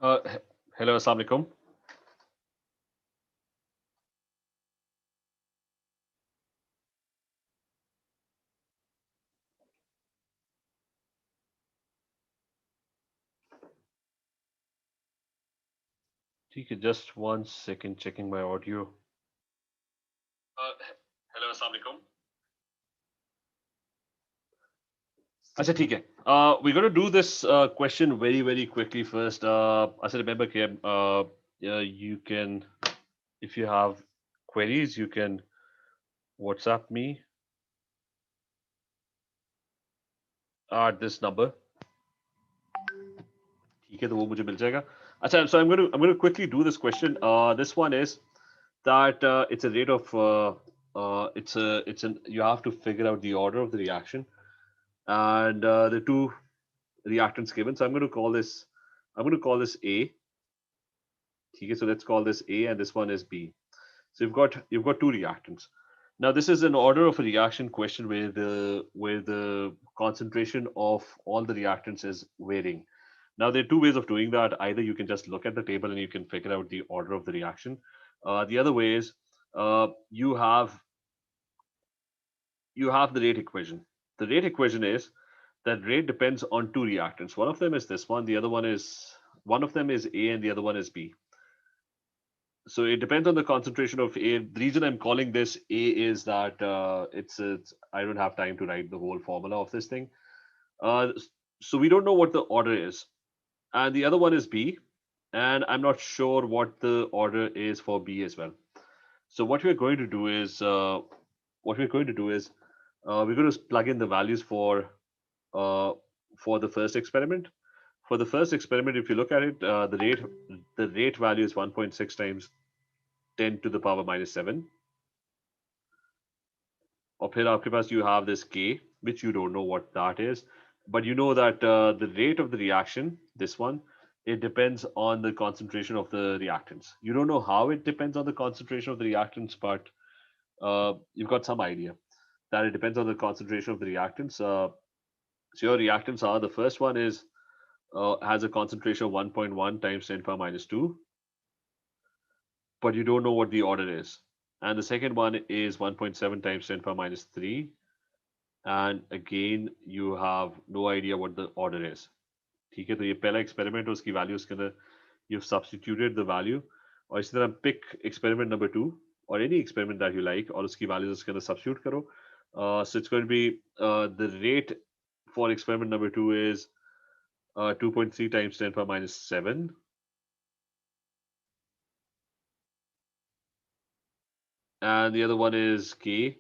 Hello, Assalamu alaikum. ठीक है, just 1 second, checking my audio. Uh, Hello, Assalamu alaikum. अच्छा ठीक है. We're going to do this question very quickly first. I said remember कि you can, if you have queries, you can WhatsApp me at this number. ठीक है, तो वो मुझे मिल जाएगा. अच्छा, so I'm going to quickly do this question. This one is that it's a rate of it's an you have to figure out the order of the reaction and the two reactants given. So I'm going to call this A. Okay, so let's call this A and this one is B. So you've got two reactants. Now this is an order of a reaction question where the concentration of all the reactants is varying. Now there are two ways of doing that. Either you can just look at the table and you can figure out the order of the reaction. The other way is you have the rate equation. The rate equation is that rate depends on two reactants. One of them is this one. The other one is one of them is A and the other one is B. So it depends on the concentration of A. The reason I'm calling this A is that it's I don't have time to write the whole formula of this thing. Uh, so we don't know what the order is, and the other one is B, and I'm not sure what the order is for B as well. So what we're going to do is we're going to plug in the values uh, for the first experiment. For the first experiment, if you look at it, the rate value is 1.6 times 10 to the power minus 7. और फिर आपके पास you have this K, which you don't know what that is, but you know that the rate of the reaction, this one, it depends on the concentration of the reactants. You don't know how it depends on the concentration of the reactants, but you've got some idea that it depends on the concentration of the reactants. So your reactants are, the first one is has a concentration of 1.1 times 10 power minus 2, but you don't know what the order is. And the second one is 1.7 times 10 power minus 3. And again, you have no idea what the order is. ठीक है, तो ये पहला experiment है, उसकी value उसके अंदर you've substituted the value. और इसी तरह pick experiment number 2 or any experiment that you like और उसकी values उसके अंदर substitute करो. So it's going to be the rate for experiment number 2 is 2.3 times 10 power minus 7. And the other one is K.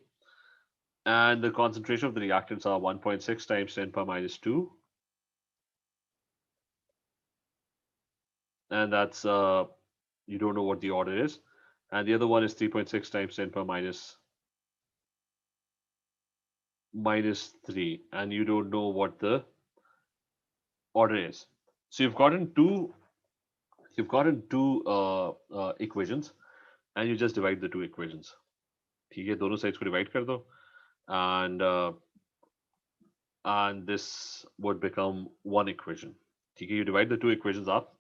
And the concentration of the reactants are 1.6 times 10 power minus 2. And that's, you don't know what the order is. And the other one is 3.6 times 10 power minus 3. And you don't know what the order is. So you've gotten two equations and you just divide the two equations. ठीक है, दोनों sides को divide कर दो and this would become one equation. ठीक है, you divide the two equations up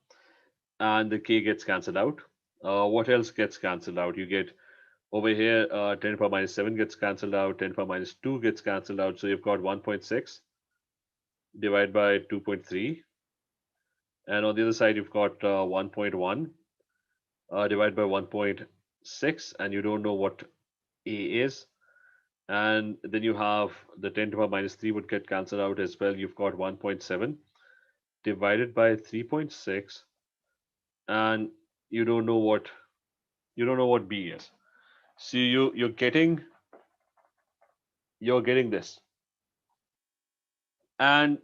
and the K gets cancelled out. What else gets cancelled out? You get over here 10 power minus 7 gets cancelled out, 10 power minus 2 gets cancelled out. So you've got 1.6 divided by 2.3. And on the other side, you've got 1.1 divided by 1.6. And you don't know what A is. And then you have the 10 to the power minus 3 would get cancelled out as well. You've got 1.7 divided by 3.6. And you don't know what B is. So you're getting this. And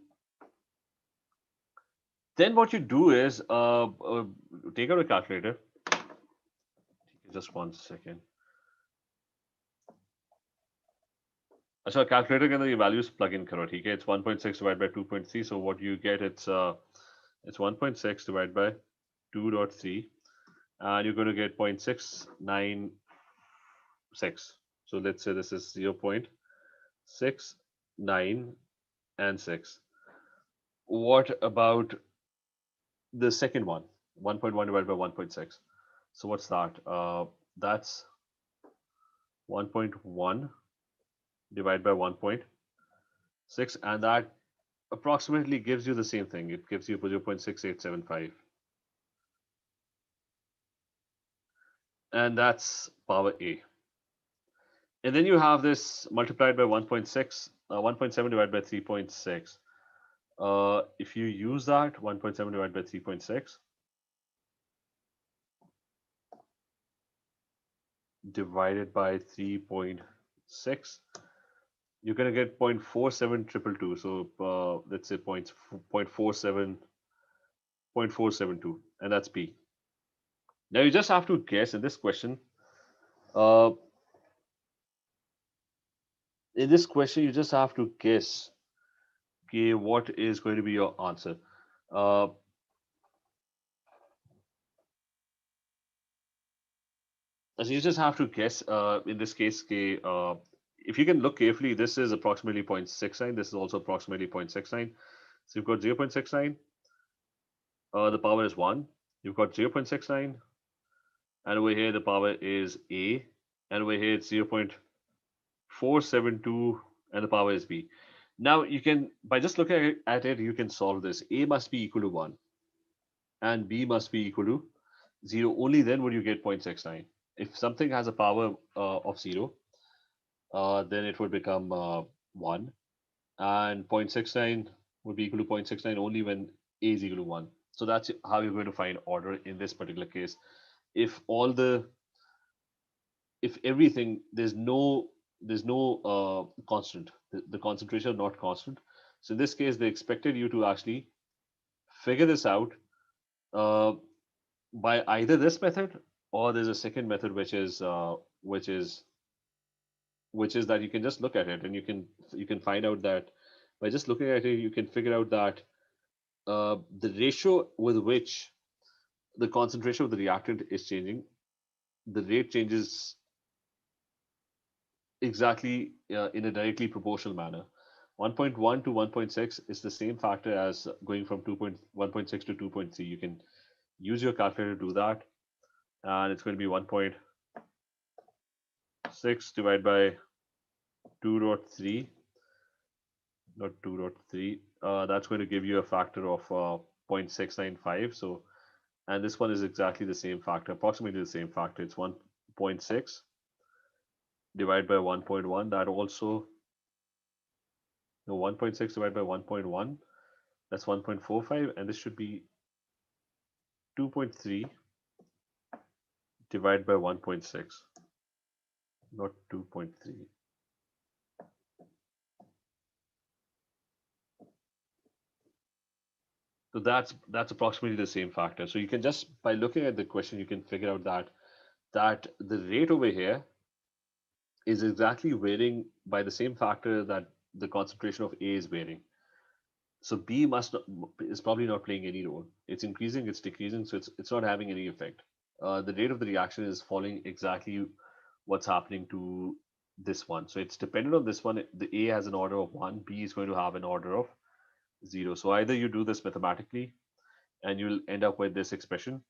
then what you do is take out a calculator. Just 1 second. अच्छा, calculator के अंदर ये values plug in करो, ठीक है? It's 1.6 divided by 2.3. So what you get, it's 1.6 divided by 2.3, and you're going to get 0.696. So let's say this is 0.69 and 6. What about the second one? 1.1 divided by 1.6. So what's that? That's 1.1 divided by 1.6, and that approximately gives you the same thing. It gives you 0.6875. And that's power A. And then you have this multiplied by 1.6, 1.7 divided by 3.6. If you use that, 1.7 divided by 3.6 divided by 3.6, you're going to get 0.47222. So let's say 0.47, and that's B. Now you just have to guess in this question. Uh, in this question, you just have to guess, okay, what is going to be your answer. Uh, so you just have to guess. In this case, okay, if you can look carefully, this is approximately 0.69. This is also approximately 0.69. So you've got 0.69. The power is 1. You've got 0.69. And over here, the power is A. And over here, it's 0.472. And the power is B. Now, you can, by just looking at it, you can solve this. A must be equal to 1. And B must be equal to 0. Only then would you get 0.69. If something has a power of 0, then it would become 1. And 0.69 would be equal to 0.69 only when A is equal to 1. So that's how you're going to find order in this particular case. If everything, there's no constant, the concentration is not constant. So in this case, they expected you to actually figure this out uh, by either this method, or there's a second method which is that you can just look at it, and you can find out that by just looking at it, you can figure out that the ratio with which the concentration of the reactant is changing, the rate changes exactly in a directly proportional manner. 1.1 to 1.6 is the same factor as going from 1.6 to 2.3. You can use your calculator to do that, and it's going to be 1.6 divided by 2.3, not 2.3. That's going to give you a factor of 0.695. So, and this one is exactly the same factor, approximately the same factor. It's 1.6 divided by 1.1. That also, no, 1.6 divided by 1.1. That's 1.45, and this should be 2.3 divided by 1.6, not 2.3. So that's approximately the same factor. So you can just, by looking at the question, you can figure out that the rate over here is exactly varying by the same factor that the concentration of A is varying. So B is probably not playing any role. It's increasing, it's decreasing, so it's not having any effect. The rate of the reaction is following exactly what's happening to this one. So it's dependent on this one. The A has an order of 1, B is going to have an order of 0. So either you do this mathematically and you'll end up with this expression,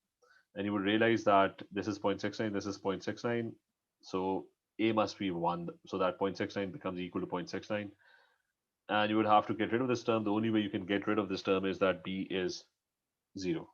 and you will realize that this is 0.69, this is 0.69. So A must be 1, so that 0.69 becomes equal to 0.69. And you would have to get rid of this term. The only way you can get rid of this term is that B is 0.